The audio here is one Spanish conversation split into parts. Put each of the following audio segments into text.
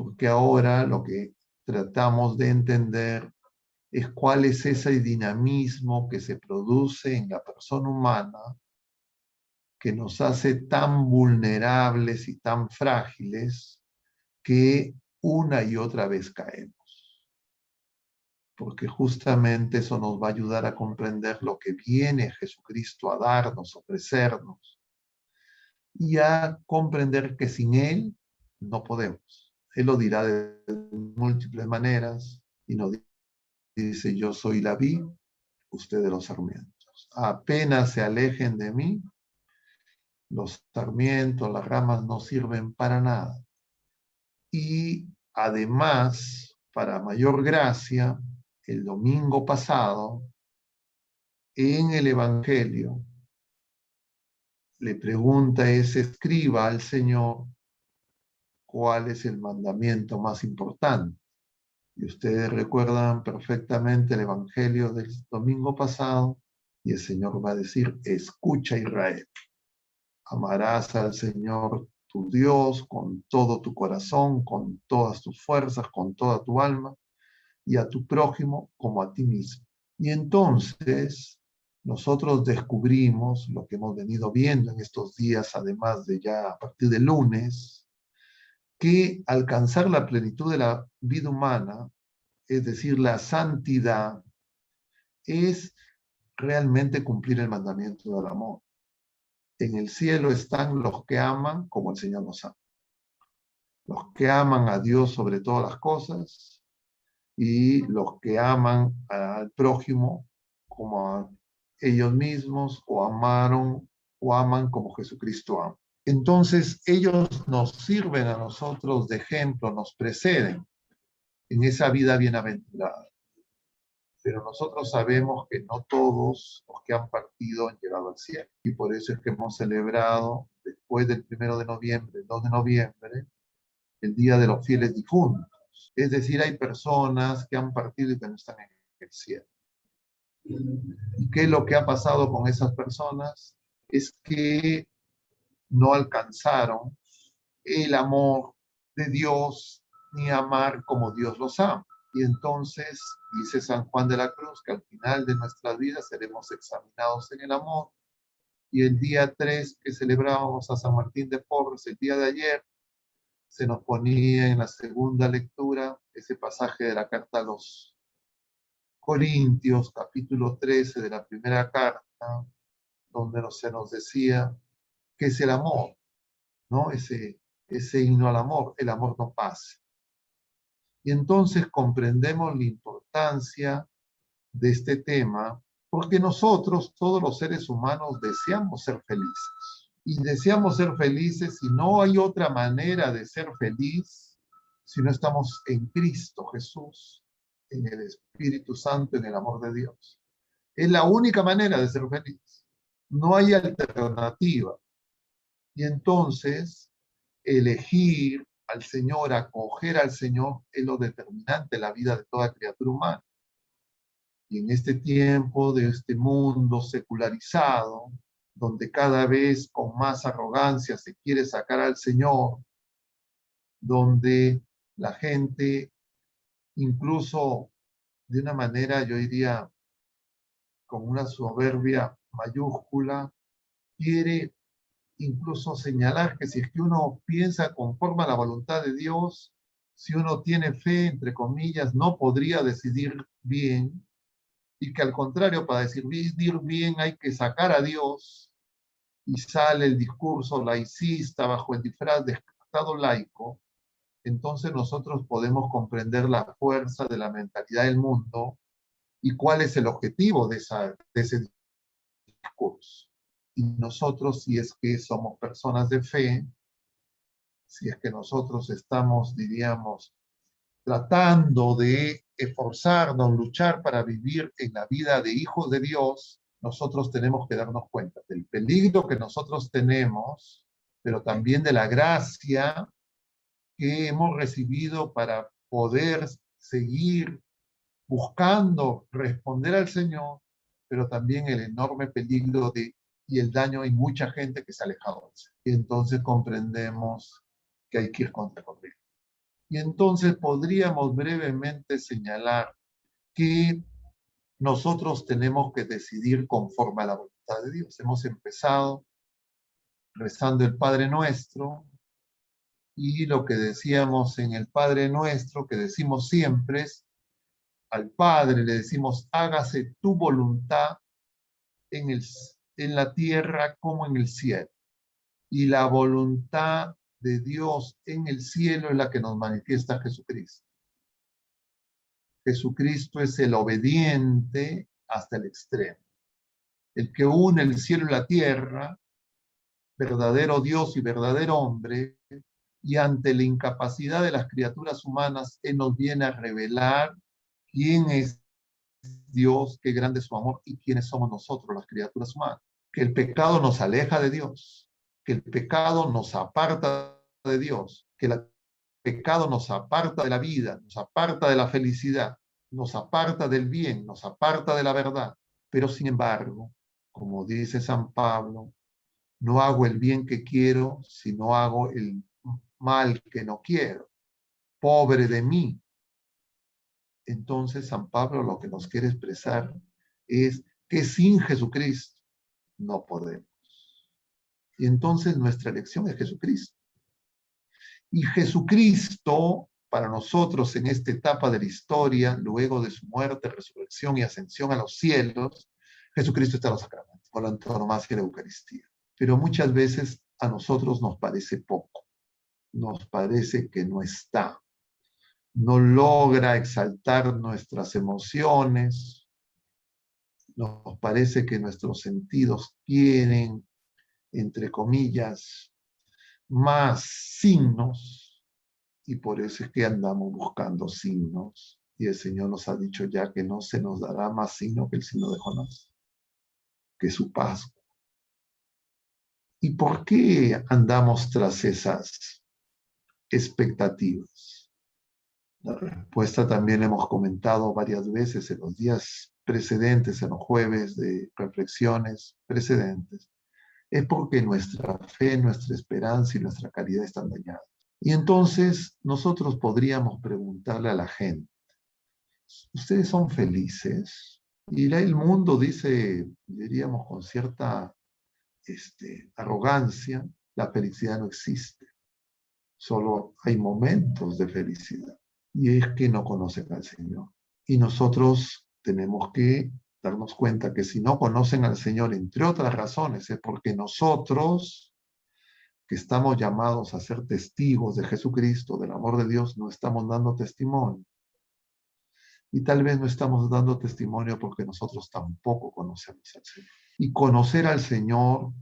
porque ahora lo que tratamos de entender es cuál es ese dinamismo que se produce en la persona humana que nos hace tan vulnerables y tan frágiles que una y otra vez caemos. Porque justamente eso nos va a ayudar a comprender lo que viene Jesucristo a darnos, a ofrecernos, y a comprender que sin Él no podemos. Él lo dirá de múltiples maneras y nos dice: yo soy la vid, ustedes los sarmientos. Apenas se alejen de mí, los sarmientos, las ramas no sirven para nada. Y además, para mayor gracia, el domingo pasado, en el Evangelio, le pregunta ese escriba al Señor cuál es el mandamiento más importante. Y ustedes recuerdan perfectamente el Evangelio del domingo pasado, y el Señor va a decir: escucha, Israel, amarás al Señor tu Dios con todo tu corazón, con todas tus fuerzas, con toda tu alma, y a tu prójimo como a ti mismo. Y entonces nosotros descubrimos lo que hemos venido viendo en estos días, además de ya a partir del lunes, que alcanzar la plenitud de la vida humana, es decir, la santidad, es realmente cumplir el mandamiento del amor. En el cielo están los que aman como el Señor nos ama. Los que aman a Dios sobre todas las cosas y los que aman al prójimo como a ellos mismos, o amaron o aman como Jesucristo ama. Entonces ellos nos sirven a nosotros de ejemplo, nos preceden en esa vida bienaventurada. Pero nosotros sabemos que no todos los que han partido han llegado al cielo. Y por eso es que hemos celebrado, después del 1 de noviembre, el 2 de noviembre, el Día de los Fieles Difuntos. Es decir, hay personas que han partido y que no están en el cielo. ¿Y qué es lo que ha pasado con esas personas? Es que no alcanzaron el amor de Dios ni amar como Dios los ama. Y entonces dice San Juan de la Cruz que al final de nuestras vidas seremos examinados en el amor. Y el día 3 que celebrábamos a San Martín de Porres, el día de ayer, se nos ponía en la segunda lectura ese pasaje de la carta a los Corintios, capítulo 13 de la primera carta, donde se nos decía que es el amor, ¿no? Ese himno al amor: el amor no pasa. Y entonces comprendemos la importancia de este tema, porque nosotros, todos los seres humanos, deseamos ser felices. Y deseamos ser felices, y no hay otra manera de ser feliz si no estamos en Cristo Jesús, en el Espíritu Santo, en el amor de Dios. Es la única manera de ser feliz. No hay alternativa. Y entonces, elegir al Señor, acoger al Señor, es lo determinante en la vida de toda criatura humana. Y en este tiempo de este mundo secularizado, donde cada vez con más arrogancia se quiere sacar al Señor, donde la gente, incluso de una manera, yo diría, con una soberbia mayúscula, quiere incluso señalar que si es que uno piensa conforme a la voluntad de Dios, si uno tiene fe, entre comillas, no podría decidir bien, y que al contrario, para decidir bien hay que sacar a Dios, y sale el discurso laicista bajo el disfraz de Estado laico. Entonces nosotros podemos comprender la fuerza de la mentalidad del mundo y cuál es el objetivo de ese discurso. Y nosotros, si es que somos personas de fe, si es que nosotros estamos, diríamos, tratando de esforzarnos, luchar para vivir en la vida de hijos de Dios, nosotros tenemos que darnos cuenta del peligro que nosotros tenemos, pero también de la gracia que hemos recibido para poder seguir buscando responder al Señor, pero también el enorme peligro y el daño. Hay mucha gente que se ha alejado de él. Y entonces comprendemos que hay que ir contra corriente. Y entonces podríamos brevemente señalar que nosotros tenemos que decidir conforme a la voluntad de Dios. Hemos empezado rezando el Padre Nuestro, y lo que decíamos en el Padre Nuestro, que decimos siempre, es al Padre le decimos, hágase tu voluntad en la tierra como en el cielo. Y la voluntad de Dios en el cielo es la que nos manifiesta Jesucristo. Jesucristo es el obediente hasta el extremo, el que une el cielo y la tierra, verdadero Dios y verdadero hombre, y ante la incapacidad de las criaturas humanas, Él nos viene a revelar quién es Dios, qué grande es su amor y quiénes somos nosotros, las criaturas humanas. Que el pecado nos aleja de Dios, que el pecado nos aparta de Dios, que el pecado nos aparta de la vida, nos aparta de la felicidad, nos aparta del bien, nos aparta de la verdad. Pero sin embargo, como dice San Pablo, no hago el bien que quiero, sino hago el mal que no quiero. Pobre de mí. Entonces San Pablo lo que nos quiere expresar es que sin Jesucristo no podemos. Y entonces nuestra elección es Jesucristo. Y Jesucristo, para nosotros en esta etapa de la historia, luego de su muerte, resurrección y ascensión a los cielos, Jesucristo está en los sacramentos, por la antonomasia de la Eucaristía. Pero muchas veces a nosotros nos parece poco, nos parece que no está, no logra exaltar nuestras emociones, nos parece que nuestros sentidos quieren, entre comillas, más signos, y por eso es que andamos buscando signos. Y el Señor nos ha dicho ya que no se nos dará más signo que el signo de Jonás, que su Pascua. ¿Y por qué andamos tras esas expectativas? La respuesta también hemos comentado varias veces en los días precedentes, en los jueves de reflexiones precedentes. Es porque nuestra fe, nuestra esperanza y nuestra caridad están dañadas. Y entonces nosotros podríamos preguntarle a la gente, ¿ustedes son felices? Y el mundo dice, diríamos con cierta arrogancia, la felicidad no existe. Solo hay momentos de felicidad. Y es que no conocen al Señor. Y nosotros tenemos que darnos cuenta que si no conocen al Señor, entre otras razones, es porque nosotros, que estamos llamados a ser testigos de Jesucristo, del amor de Dios, no estamos dando testimonio. Y tal vez no estamos dando testimonio porque nosotros tampoco conocemos al Señor. Y conocer al Señor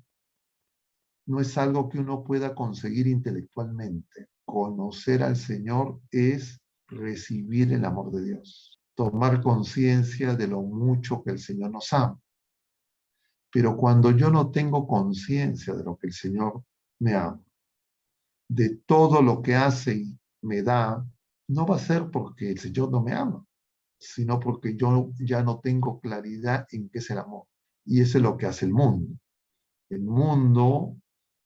no es algo que uno pueda conseguir intelectualmente. Conocer al Señor es recibir el amor de Dios, tomar conciencia de lo mucho que el Señor nos ama. Pero cuando yo no tengo conciencia de lo que el Señor me ama, de todo lo que hace y me da, no va a ser porque el Señor no me ama, sino porque yo ya no tengo claridad en qué es el amor. Y eso es lo que hace el mundo. El mundo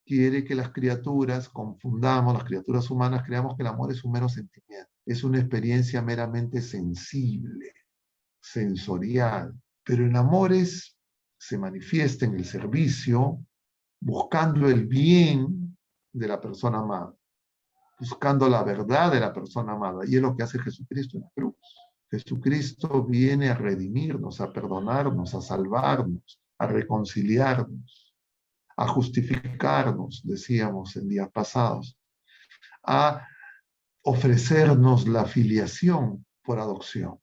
quiere que las criaturas confundamos, las criaturas humanas creamos que el amor es un mero sentimiento, es una experiencia meramente sensible, sensorial, pero el amor se manifiesta en el servicio, buscando el bien de la persona amada, buscando la verdad de la persona amada, y es lo que hace Jesucristo en la cruz. Jesucristo viene a redimirnos, a perdonarnos, a salvarnos, a reconciliarnos, a justificarnos, decíamos en días pasados, a ofrecernos la filiación por adopción,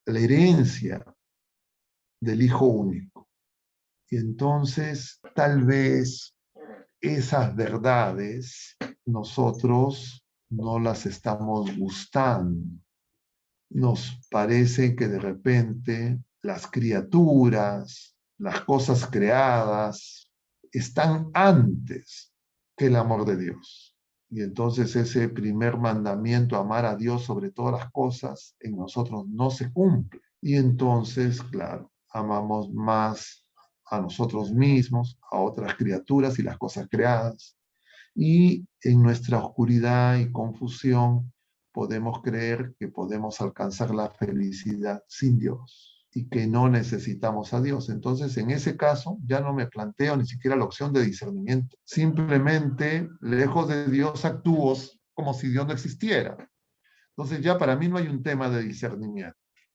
la herencia del Hijo único. Y entonces, tal vez esas verdades nosotros no las estamos gustando. Nos parece que de repente las criaturas, las cosas creadas, están antes que el amor de Dios. Y entonces ese primer mandamiento, amar a Dios sobre todas las cosas, en nosotros no se cumple. Y entonces, claro, amamos más a nosotros mismos, a otras criaturas y las cosas creadas. Y en nuestra oscuridad y confusión, podemos creer que podemos alcanzar la felicidad sin Dios y que no necesitamos a Dios. Entonces, en ese caso, ya no me planteo ni siquiera la opción de discernimiento. Simplemente, lejos de Dios, actúo como si Dios no existiera. Entonces, ya para mí no hay un tema de discernimiento.